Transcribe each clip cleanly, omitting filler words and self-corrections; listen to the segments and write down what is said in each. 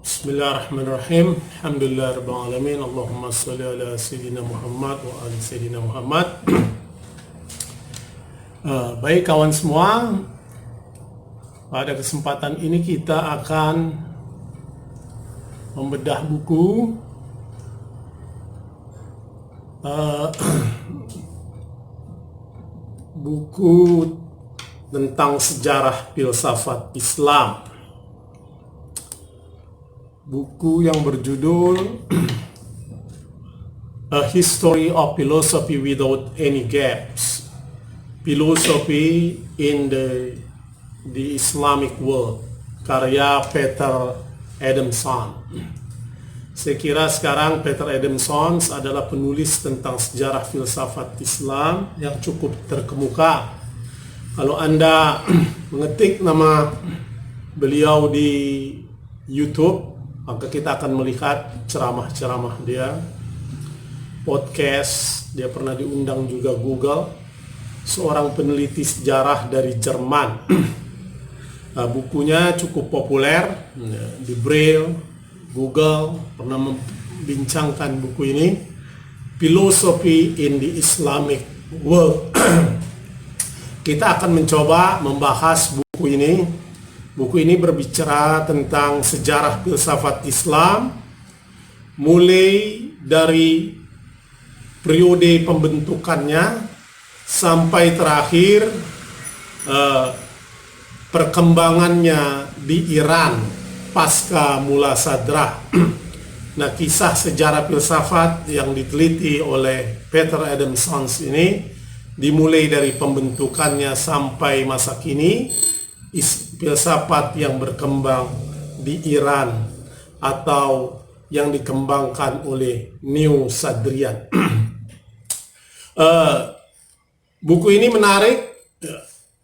Bismillahirrahmanirrahim. Alhamdulillah rabbil alamin. Allahumma shalli ala sayyidina Muhammad wa ali sayyidina Muhammad. Baik kawan semua, pada kesempatan ini kita akan membedah buku buku tentang sejarah filsafat Islam. Buku yang berjudul A History of Philosophy Without Any Gaps, Philosophy in the Islamic World, karya Peter Adamson. Saya kira sekarang Peter Adamson adalah penulis tentang sejarah filsafat Islam yang cukup terkemuka. Kalau Anda mengetik nama beliau di YouTube, maka kita akan melihat ceramah-ceramah dia, podcast, dia pernah diundang juga Google, seorang peneliti sejarah dari Jerman. Bukunya cukup populer, di Braille, Google pernah membincangkan buku ini, Philosophy in the Islamic World. Kita akan mencoba membahas buku ini. Buku ini berbicara tentang sejarah filsafat Islam, mulai dari periode pembentukannya sampai terakhir perkembangannya di Iran pasca Mula Sadrah. Nah, kisah sejarah filsafat yang diteliti oleh Peter Adamson ini dimulai dari pembentukannya sampai masa kini. Filsafat yang berkembang di Iran atau yang dikembangkan oleh Neo Sadrian. Buku ini menarik,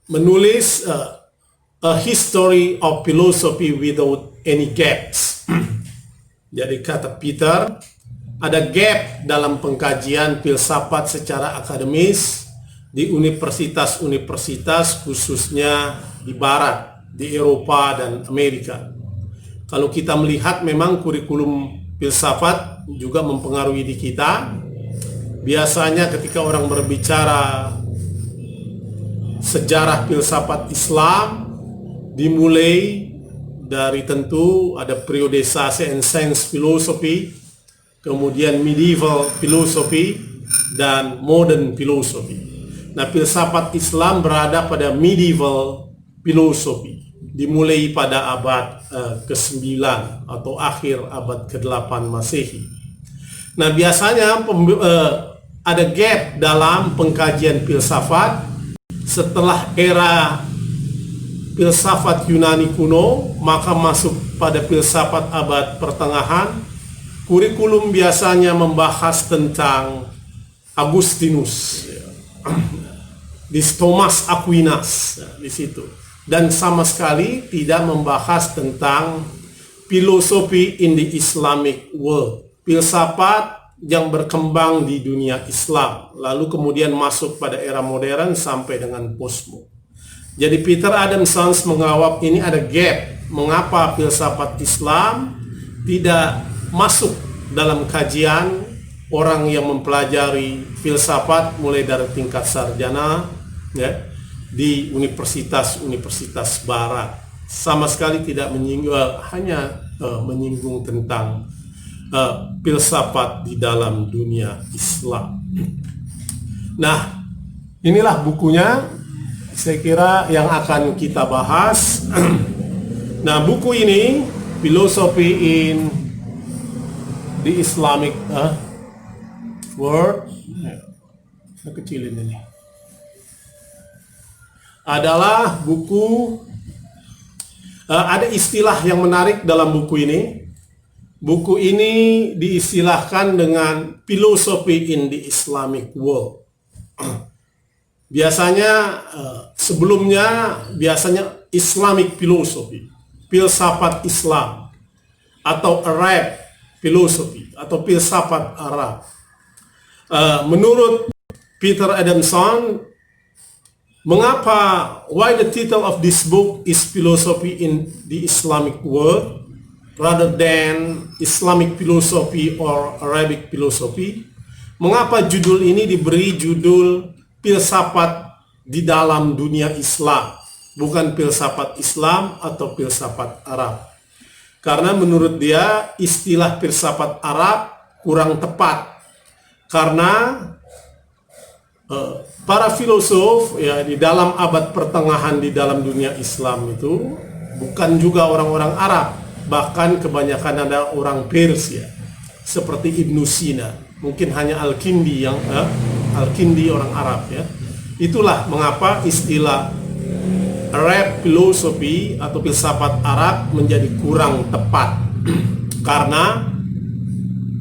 menulis A History of Philosophy Without Any Gaps. Jadi kata Peter, ada gap dalam pengkajian filsafat secara akademis di universitas-universitas khususnya di Barat, di Eropa dan Amerika. Kalau kita melihat memang kurikulum filsafat juga mempengaruhi di kita. Biasanya ketika orang berbicara sejarah filsafat Islam, dimulai dari tentu ada periodisasi and science philosophy, kemudian medieval philosophy, dan modern philosophy. Nah, filsafat Islam berada pada medieval philosophy, dimulai pada abad ke-9 atau akhir abad ke-8 Masehi. Nah, biasanya ada gap dalam pengkajian filsafat setelah era filsafat Yunani kuno, maka masuk pada filsafat abad pertengahan. Kurikulum biasanya membahas tentang Agustinus, di Thomas Aquinas, di situ. Dan sama sekali tidak membahas tentang philosophy in the Islamic world, filsafat yang berkembang di dunia Islam, lalu kemudian masuk pada era modern sampai dengan postmo. Jadi Peter Adamson menjawab ini ada gap, mengapa filsafat Islam tidak masuk dalam kajian orang yang mempelajari filsafat mulai dari tingkat sarjana, ya, di universitas-universitas Barat. Sama sekali tidak menyinggung, hanya menyinggung tentang filsafat di dalam dunia Islam. Nah, inilah bukunya, saya kira yang akan kita bahas. Nah, buku ini Philosophy in the Islamic World, saya kecilin ini, adalah buku, ada istilah yang menarik dalam buku ini. Buku ini diistilahkan dengan Philosophy in the Islamic World. Biasanya sebelumnya Islamic Philosophy, filsafat Islam, atau Arab Philosophy atau filsafat Arab. Menurut Peter Adamson, why the title of this book is Philosophy in the Islamic World? rather than Islamic philosophy or Arabic philosophy. Mengapa judul ini diberi judul filsafat di dalam dunia Islam, bukan filsafat Islam atau filsafat Arab? Karena menurut dia istilah filsafat Arab kurang tepat, karena para filosof ya di dalam abad pertengahan di dalam dunia Islam itu bukan juga orang-orang Arab, bahkan kebanyakan ada orang Persia seperti Ibnu Sina, mungkin hanya Al-Kindi yang Al-Kindi orang Arab ya. Itulah mengapa istilah Arab philosophy atau filsafat Arab menjadi kurang tepat karena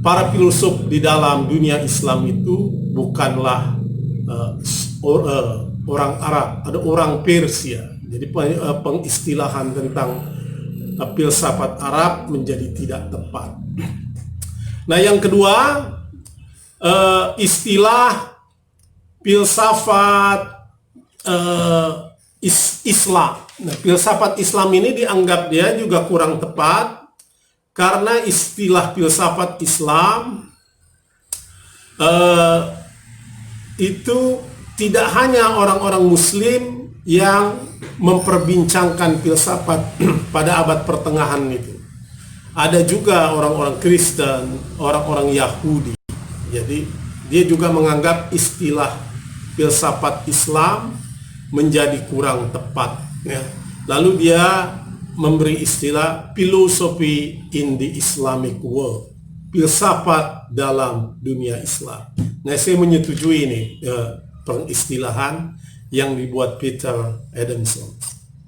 para filosof di dalam dunia Islam itu bukanlah orang Arab, ada orang Persia. Jadi pengistilahan tentang filsafat Arab menjadi tidak tepat. Nah, yang kedua, istilah filsafat Islam. Nah, filsafat Islam ini dianggap dia juga kurang tepat karena istilah filsafat Islam itu tidak hanya orang-orang Muslim yang memperbincangkan filsafat pada abad pertengahan itu. Ada juga orang-orang Kristen, orang-orang Yahudi. Jadi dia juga menganggap istilah filsafat Islam menjadi kurang tepat ya. Lalu dia memberi istilah philosophy in the Islamic world, filsafat dalam dunia Islam. Nah, saya menyetujui ini pengistilahan yang dibuat Peter Adamson.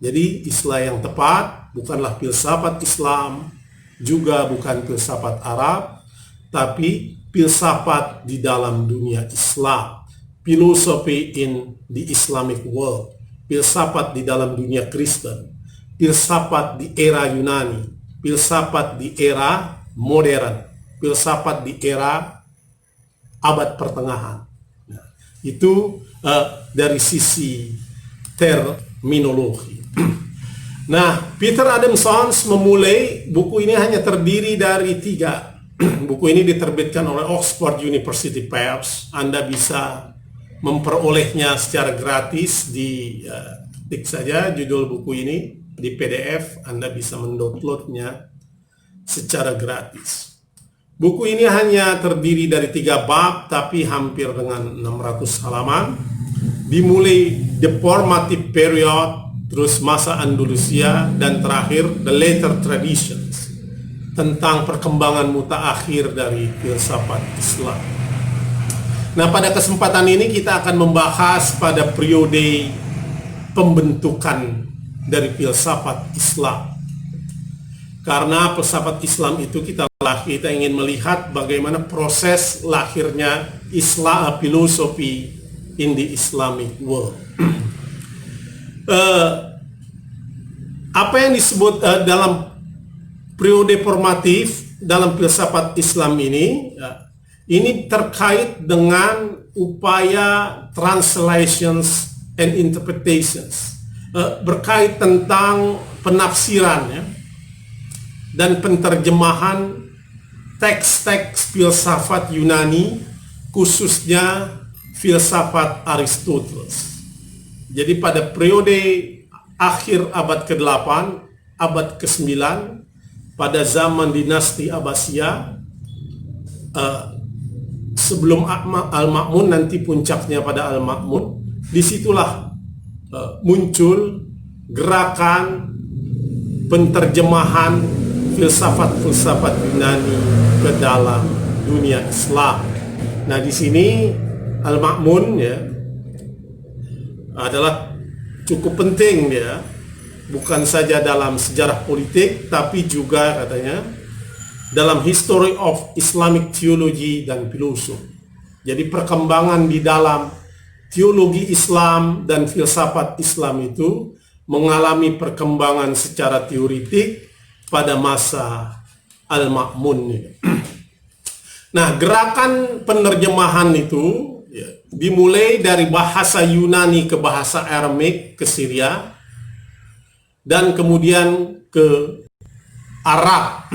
Jadi istilah yang tepat bukanlah filsafat Islam, juga bukan filsafat Arab, tapi filsafat di dalam dunia Islam, philosophy in the Islamic world, filsafat di dalam dunia Kristen, filsafat di era Yunani, filsafat di era modern, filsafat di era abad pertengahan. Nah, itu dari sisi terminologi. Nah, Peter Adamson memulai buku ini hanya terdiri dari 3. Buku ini diterbitkan oleh Oxford University Press. Anda bisa memperolehnya secara gratis di ketik saja judul buku ini di PDF. Anda bisa mendownloadnya secara gratis. Buku ini hanya terdiri dari 3 bab, tapi hampir dengan 600 halaman. Dimulai the formative period, terus masa Andalusia, dan terakhir the later traditions, tentang perkembangan mutaakhir dari filsafat Islam. Nah, pada kesempatan ini kita akan membahas pada periode pembentukan dari filsafat Islam. Karena filsafat Islam itu kita ingin melihat bagaimana proses lahirnya Islam, filosofi in the Islamic world. Apa yang disebut dalam periode formatif dalam filsafat Islam ini, ini terkait dengan upaya translations and interpretations, berkait tentang penafsiran ya, dan penterjemahan teks-teks filsafat Yunani, khususnya filsafat Aristoteles. Jadi pada periode akhir abad ke-8, abad ke-9, pada zaman dinasti Abbasiyah, sebelum Al-Ma'mun, nanti puncaknya pada Al-Ma'mun, disitulah muncul gerakan penterjemahan filsafat-filsafat Yunani ke dalam dunia Islam. Nah, di sini Al-Ma'mun ya adalah cukup penting dia, bukan saja dalam sejarah politik, tapi juga katanya dalam history of Islamic theology dan filosofi. Jadi perkembangan di dalam teologi Islam dan filsafat Islam itu mengalami perkembangan secara teoritik pada masa Al-Ma'mun. Nah, gerakan penerjemahan itu ya, dimulai dari bahasa Yunani ke bahasa Aramaik ke Syria, dan kemudian ke Arab.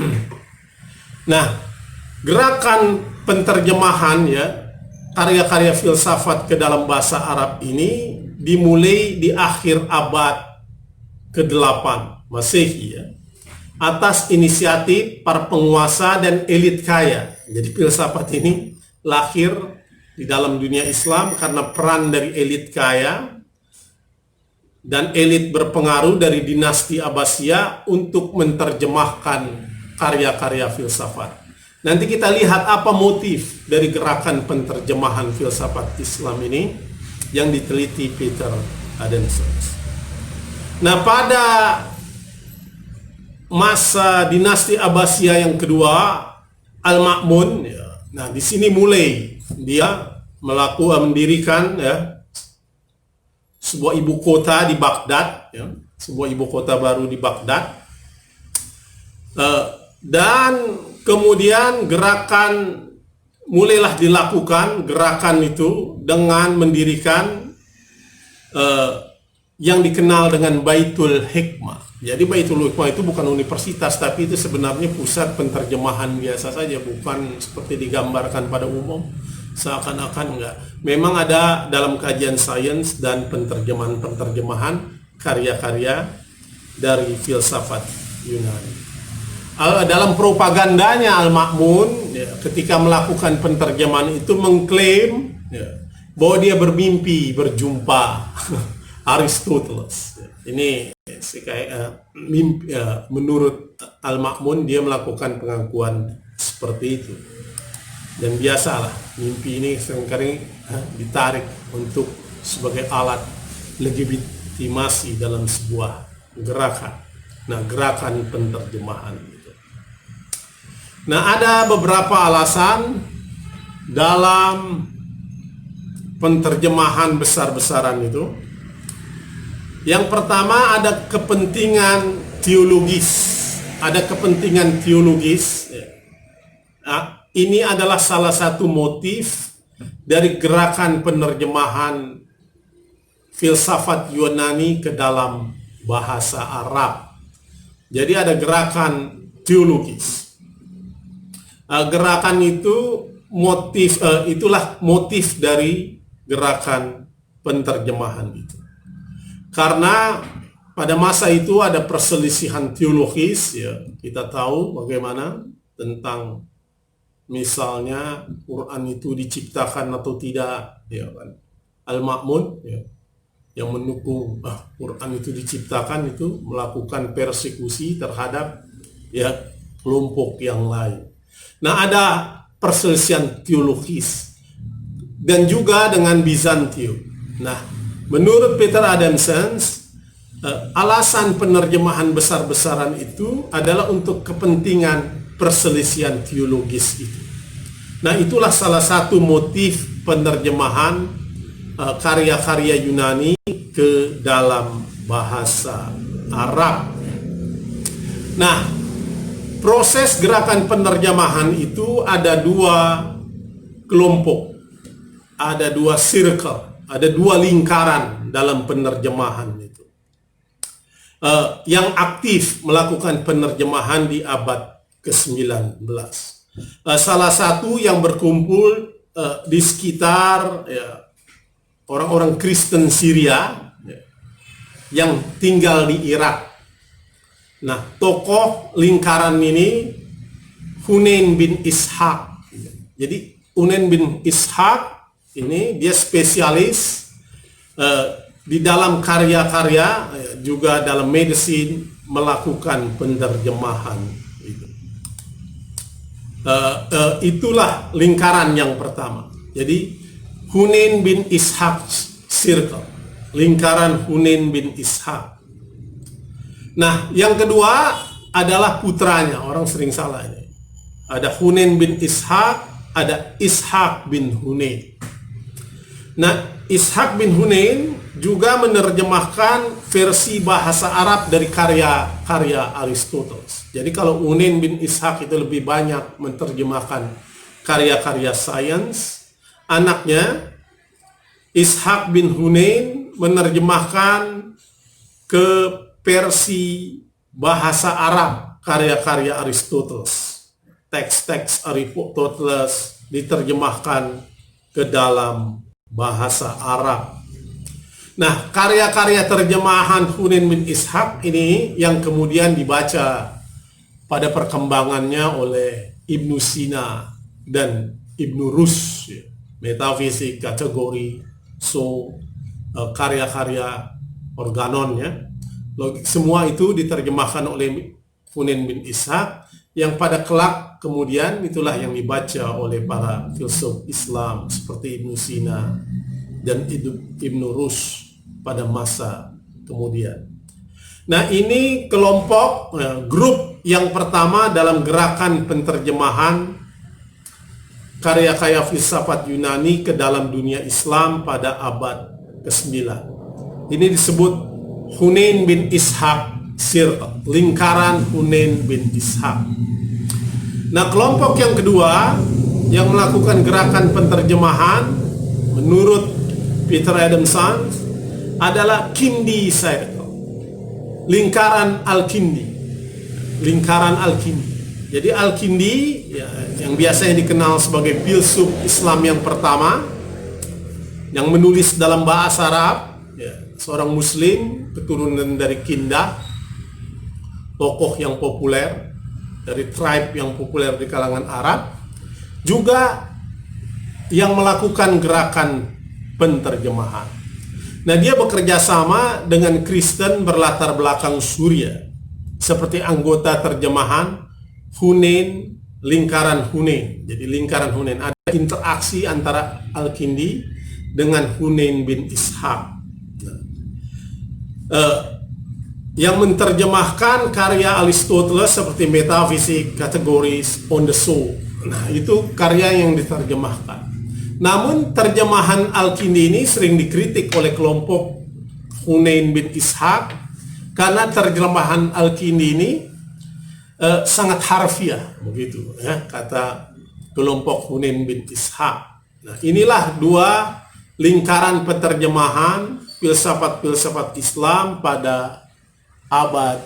Nah, gerakan penterjemahan ya karya-karya filsafat ke dalam bahasa Arab ini dimulai di akhir abad ke-8 Masehi ya, atas inisiatif para penguasa dan elit kaya. Jadi filsafat ini lahir di dalam dunia Islam karena peran dari elit kaya dan elit berpengaruh dari dinasti Abbasiyah untuk menerjemahkan karya-karya filsafat. Nanti kita lihat apa motif dari gerakan penterjemahan filsafat Islam ini yang diteliti Peter Adamson. Nah, pada masa dinasti Abbasiyah yang kedua, Al-Ma'mun, ya, nah di sini mulai dia mendirikan ya, sebuah ibu kota di Baghdad, ya, sebuah ibu kota baru di Baghdad, dan kemudian gerakan mulailah dilakukan gerakan itu dengan mendirikan yang dikenal dengan Baitul Hikmah. Jadi Baitul Hikmah itu bukan universitas, tapi itu sebenarnya pusat penterjemahan biasa saja, bukan seperti digambarkan pada umum. Seakan-akan enggak. Memang ada dalam kajian sains dan penterjemahan karya-karya dari filsafat Yunani. Dalam propagandanya Al-Ma'mun ya, ketika melakukan penterjemahan itu mengklaim ya, bahwa dia bermimpi berjumpa Aristoteles. Ini menurut Al-Ma'mun dia melakukan pengakuan seperti itu. Dan biasalah mimpi ini seringkali ditarik untuk sebagai alat legitimasi dalam sebuah gerakan. Nah, gerakan penterjemahan itu. Nah, ada beberapa alasan dalam penterjemahan besar-besaran itu. Yang pertama ada kepentingan teologis. Ada kepentingan teologis. Nah, ini adalah salah satu motif dari gerakan penerjemahan filsafat Yunani ke dalam bahasa Arab. Jadi ada gerakan teologis. Gerakan itu itulah motif dari gerakan penterjemahan itu. Karena pada masa itu ada perselisihan teologis, ya kita tahu bagaimana tentang misalnya Quran itu diciptakan atau tidak, ya kan? Al-Ma'mun ya, yang mendukung Quran itu diciptakan itu melakukan persekusi terhadap ya kelompok yang lain. Nah, ada perselisihan teologis dan juga dengan Bizantium. Nah, menurut Peter Adamson, alasan penerjemahan besar-besaran itu adalah untuk kepentingan perselisihan teologis itu. Nah, itulah salah satu motif penerjemahan karya-karya Yunani ke dalam bahasa Arab. Nah, proses gerakan penerjemahan itu ada dua kelompok, ada dua circle, ada dua lingkaran dalam penerjemahan itu. Yang aktif melakukan penerjemahan di abad ke-19. Salah satu yang berkumpul di sekitar ya, orang-orang Kristen Syria ya, yang tinggal di Irak. Nah, tokoh lingkaran ini Hunain bin Ishaq. Jadi Hunain bin Ishaq ini dia spesialis di dalam karya-karya juga dalam medicine melakukan penerjemahan. Itulah lingkaran yang pertama. Jadi Hunain bin Ishaq Circle, lingkaran Hunain bin Ishaq. Nah, yang kedua adalah putranya. Orang sering salah ini. Ada Hunain bin Ishaq, ada Ishaq bin Hunain. Nah, Ishaq bin Hunain juga menerjemahkan versi bahasa Arab dari karya-karya Aristoteles. Jadi kalau Hunain bin Ishaq itu lebih banyak menerjemahkan karya-karya sains, anaknya Ishaq bin Hunain menerjemahkan ke versi bahasa Arab karya-karya Aristoteles. Teks-teks Aristoteles diterjemahkan ke dalam bahasa Arab. Nah, karya-karya terjemahan Hunain bin Ishaq ini yang kemudian dibaca pada perkembangannya oleh Ibnu Sina dan Ibnu Rus, metafisik, kategori, karya-karya organon, ya. Semua itu diterjemahkan oleh Hunain bin Ishaq yang pada kelak kemudian itulah yang dibaca oleh para filsuf Islam seperti Ibnu Sina dan Ibnu Rus pada masa kemudian. Nah, ini kelompok grup yang pertama dalam gerakan penterjemahan karya-karya filsafat Yunani ke dalam dunia Islam pada abad ke-9. Ini disebut Hunain bin Ishaq Circle, lingkaran Hunain bin Ishaq. Nah, kelompok yang kedua yang melakukan gerakan penterjemahan menurut Peter Adamson adalah Kindi Circle, lingkaran Al-Kindi. Lingkaran Al-Kindi. Jadi Al-Kindi ya, yang biasanya dikenal sebagai filsuf Islam yang pertama yang menulis dalam bahasa Arab, ya, seorang Muslim keturunan dari Kindah, tokoh yang populer dari tribe yang populer di kalangan Arab, juga yang melakukan gerakan penterjemahan. Nah, dia bekerja sama dengan Kristen berlatar belakang Suria seperti anggota terjemahan Hunain, lingkaran Hunain. Jadi lingkaran Hunain, ada interaksi antara Al-Kindi dengan Hunain bin Ishaq. Yang menerjemahkan karya Aristoteles seperti metafisik, kategoris, on the soul. Nah, itu karya yang diterjemahkan. Namun terjemahan Al-Kindi ini sering dikritik oleh kelompok Hunain bin Ishaq karena terjemahan Al-Kindi ini sangat harfiah, begitu ya, kata kelompok Hunain bin Ishaq. Nah, inilah dua lingkaran penerjemahan filsafat-filsafat Islam pada abad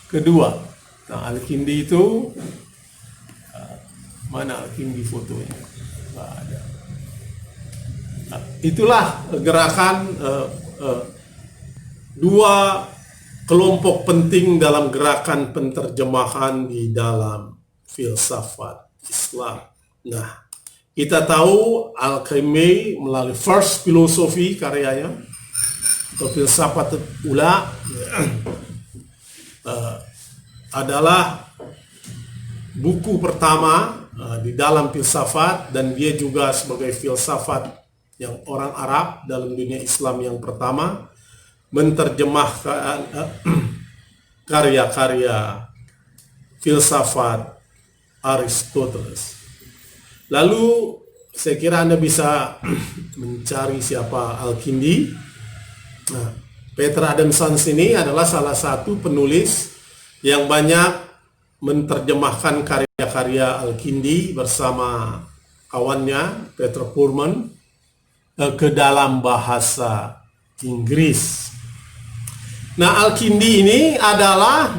kedua. Nah, Al-Kindi itu mana Al-Kindi fotonya? Nggak ada. Nah, itulah gerakan dua kelompok penting dalam gerakan penterjemahan di dalam filsafat Islam. Nah, kita tahu Al-Khaimei melalui First Philosophy karyanya, filsafat ula, adalah buku pertama di dalam filsafat, dan dia juga sebagai filsafat yang orang Arab dalam dunia Islam yang pertama menerjemahkan karya-karya filsafat Aristoteles. Lalu saya kira Anda bisa mencari siapa Al-Kindi. Nah, Peter Adamson ini adalah salah satu penulis yang banyak menerjemahkan karya-karya Al-Kindi bersama kawannya Peter Purman ke dalam bahasa Inggris. Nah, Al-Kindi ini adalah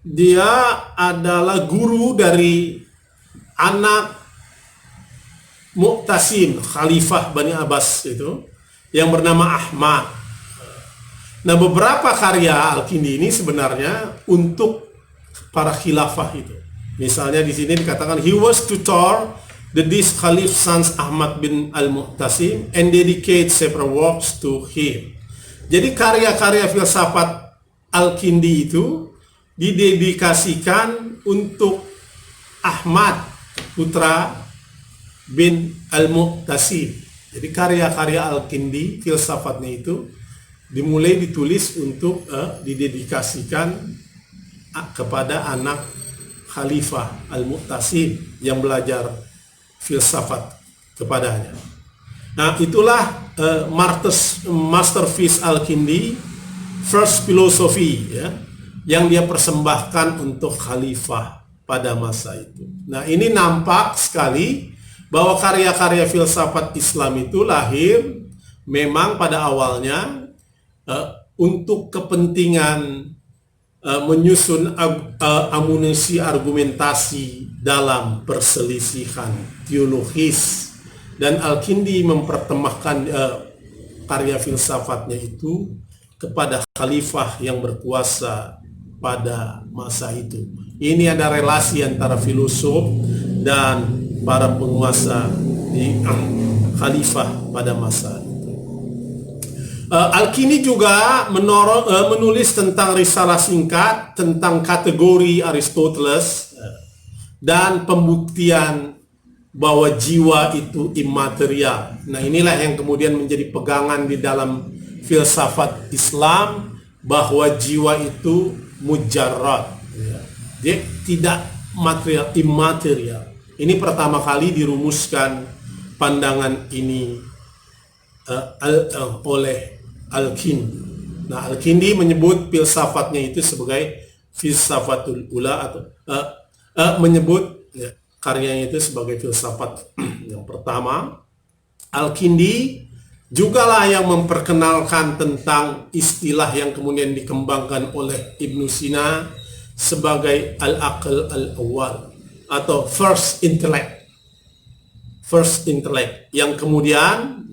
dia adalah guru dari anak Mu'tasim, Khalifah Bani Abbas itu, yang bernama Ahmad. Nah, beberapa karya Al-Kindi ini sebenarnya untuk para khilafah itu. Misalnya di sini dikatakan he was tutor the this Khalif sons Ahmad bin Al-Mu'tasim and dedicate several works to him. Jadi karya-karya filsafat Al-Kindi itu didedikasikan untuk Ahmad putra bin Al-Mu'tasim. Jadi karya-karya Al-Kindi filsafatnya itu dimulai ditulis untuk didedikasikan kepada anak Khalifah Al-Mu'tasim yang belajar filsafat kepadanya. Nah, itulah masterpiece Al-Kindi, First Philosophy, ya, yang dia persembahkan untuk khalifah pada masa itu. Nah, ini nampak sekali bahwa karya-karya filsafat Islam itu lahir memang pada awalnya untuk kepentingan menyusun amunisi argumentasi dalam perselisihan teologis, dan Al-Kindi mempertembakkan karya filsafatnya itu kepada khalifah yang berkuasa pada masa itu. Ini ada relasi antara filosof dan para penguasa di khalifah pada masa itu. Al-Kindi juga menulis tentang risalah singkat tentang kategori Aristoteles dan pembuktian bahwa jiwa itu imaterial. Nah, inilah yang kemudian menjadi pegangan di dalam filsafat Islam, bahwa jiwa itu mujarrad, dia tidak material, imaterial. Ini pertama kali dirumuskan pandangan ini oleh Al-Kindi. Nah, Al-Kindi menyebut filsafatnya itu sebagai filsafatul ula, atau menyebut karyanya itu sebagai filsafat yang pertama. Al-Kindi juga lah yang memperkenalkan tentang istilah yang kemudian dikembangkan oleh Ibnu Sina sebagai al-aql al-awwal atau first intellect, yang kemudian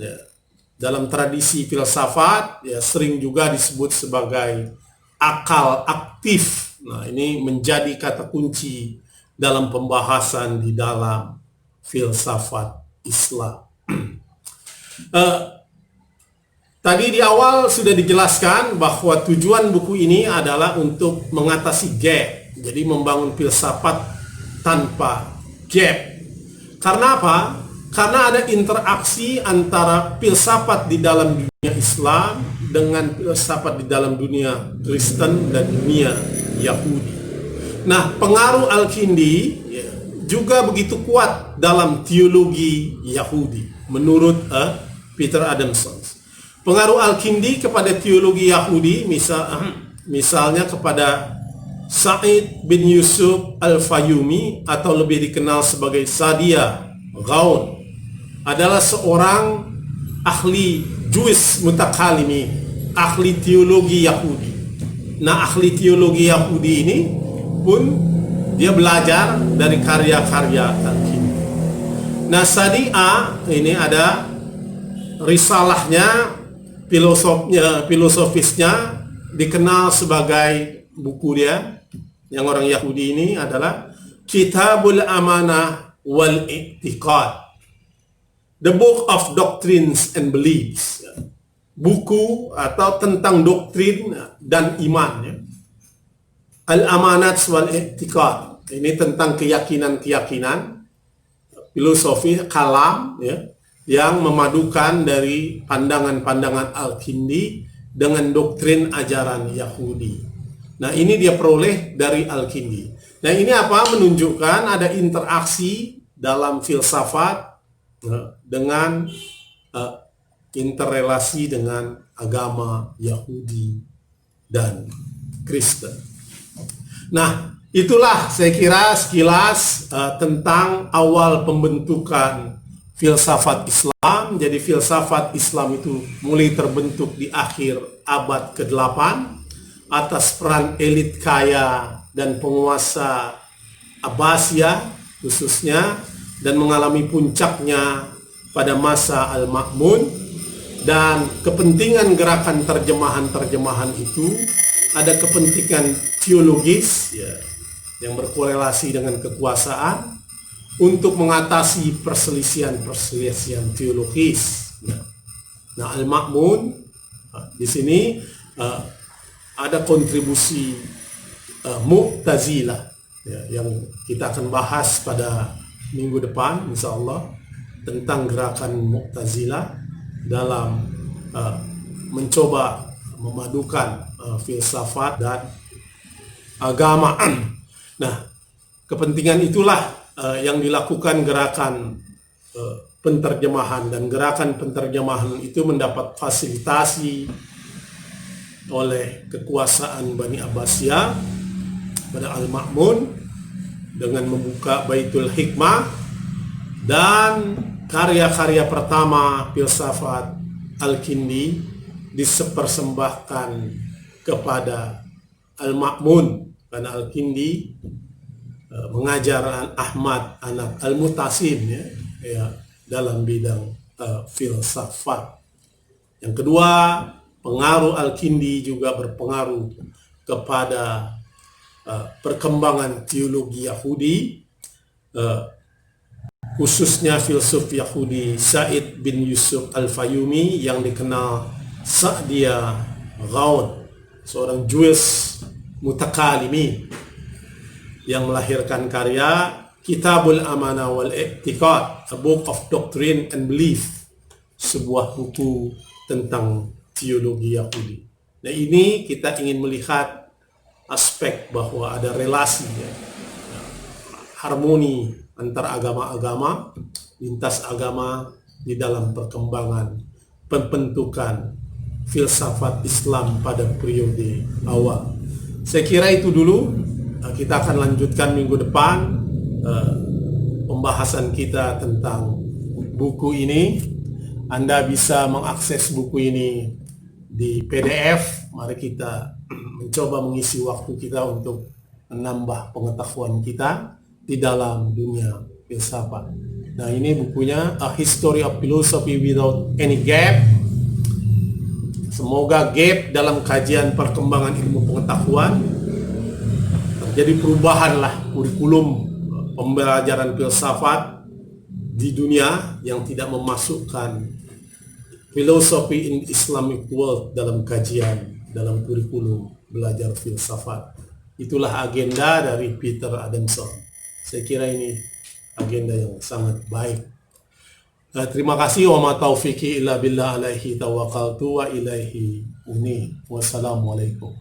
dalam tradisi filsafat sering juga disebut sebagai akal aktif. Nah, ini menjadi kata kunci dalam pembahasan di dalam filsafat Islam. Tadi di awal sudah dijelaskan bahwa tujuan buku ini adalah untuk mengatasi gap, jadi membangun filsafat tanpa gap. Karena apa? Karena ada interaksi antara filsafat di dalam dunia Islam dengan filsafat di dalam dunia Kristen dan dunia Yahudi. Nah, pengaruh Al-Kindi juga begitu kuat dalam teologi Yahudi menurut Peter Adamson. Pengaruh Al-Kindi kepada teologi Yahudi misalnya kepada Sa'id bin Yusuf Al-Fayyumi, atau lebih dikenal sebagai Sadia Ghaun, adalah seorang ahli Jewish mutakalimi, ahli teologi Yahudi. Nah, ahli teologi Yahudi ini pun dia belajar dari karya-karya Al-Kindi. Nah, Sadia ini ada risalahnya, filosofisnya dikenal sebagai buku dia yang orang Yahudi ini adalah Kitabul Amanah wal I'tiqad, The Book of Doctrines and Beliefs, buku atau tentang doktrin dan iman. Al-Amanat wal I'tiqad, ini tentang keyakinan-keyakinan, filosofi kalam yang memadukan dari pandangan-pandangan Al-Kindi dengan doktrin ajaran Yahudi. Nah, ini dia peroleh dari Al-Kindi. Nah, ini apa? Menunjukkan ada interaksi dalam filsafat dengan interrelasi dengan agama Yahudi dan Kristen. Nah, itulah saya kira sekilas tentang awal pembentukan filsafat Islam. Jadi filsafat Islam itu mulai terbentuk di akhir abad ke-8 atas peran elit kaya dan penguasa Abbasiyah khususnya, dan mengalami puncaknya pada masa Al-Ma'mun. Dan kepentingan gerakan terjemahan-terjemahan itu ada kepentingan teologis yang berkorelasi dengan kekuasaan untuk mengatasi perselisihan teologis. Nah, Al-Ma'mun di sini ada kontribusi Mu'tazilah yang kita akan bahas pada minggu depan insyaallah, tentang gerakan Mu'tazilah dalam mencoba memadukan filsafat dan agama. Nah, kepentingan itulah yang dilakukan gerakan penterjemahan, dan gerakan penterjemahan itu mendapat fasilitasi oleh kekuasaan Bani Abbasiyah pada Al-Ma'mun dengan membuka Baitul Hikmah, dan karya-karya pertama filsafat Al-Kindi disepersembahkan kepada Al-Ma'mun, karena Al-Kindi mengajar Ahmad anak Al-Mutasim ya, dalam bidang filsafat. Yang kedua, pengaruh Al-Kindi juga berpengaruh kepada perkembangan teologi Yahudi, khususnya filsuf Yahudi Said bin Yusuf Al-Fayumi yang dikenal Sa'diyah Ghaud, seorang Jewish mutakalimi yang melahirkan karya Kitabul Amanah wal I'tiqad, A Book of Doctrine and Belief, sebuah buku tentang teologi Yahudi. Nah, ini kita ingin melihat aspek bahwa ada relasi harmoni antar agama-agama, lintas agama di dalam perkembangan pembentukan filsafat Islam pada periode awal. Saya kira itu dulu. Kita akan lanjutkan minggu depan pembahasan kita tentang buku ini. Anda bisa mengakses buku ini di PDF. Mari kita mencoba mengisi waktu kita untuk menambah pengetahuan kita di dalam dunia filsafat. Nah, ini bukunya A History of Philosophy Without Any Gap. Semoga gap dalam kajian perkembangan ilmu pengetahuan jadi perubahanlah kurikulum pembelajaran filsafat di dunia yang tidak memasukkan filosofi in Islamic world dalam kajian, dalam kurikulum belajar filsafat. Itulah agenda dari Peter Adamson. Saya kira ini agenda yang sangat baik. Terima kasih. Wa ma taufiqi illa billah alaihi tawakkaltu wa ilaihi unib. Wassalamualaikum.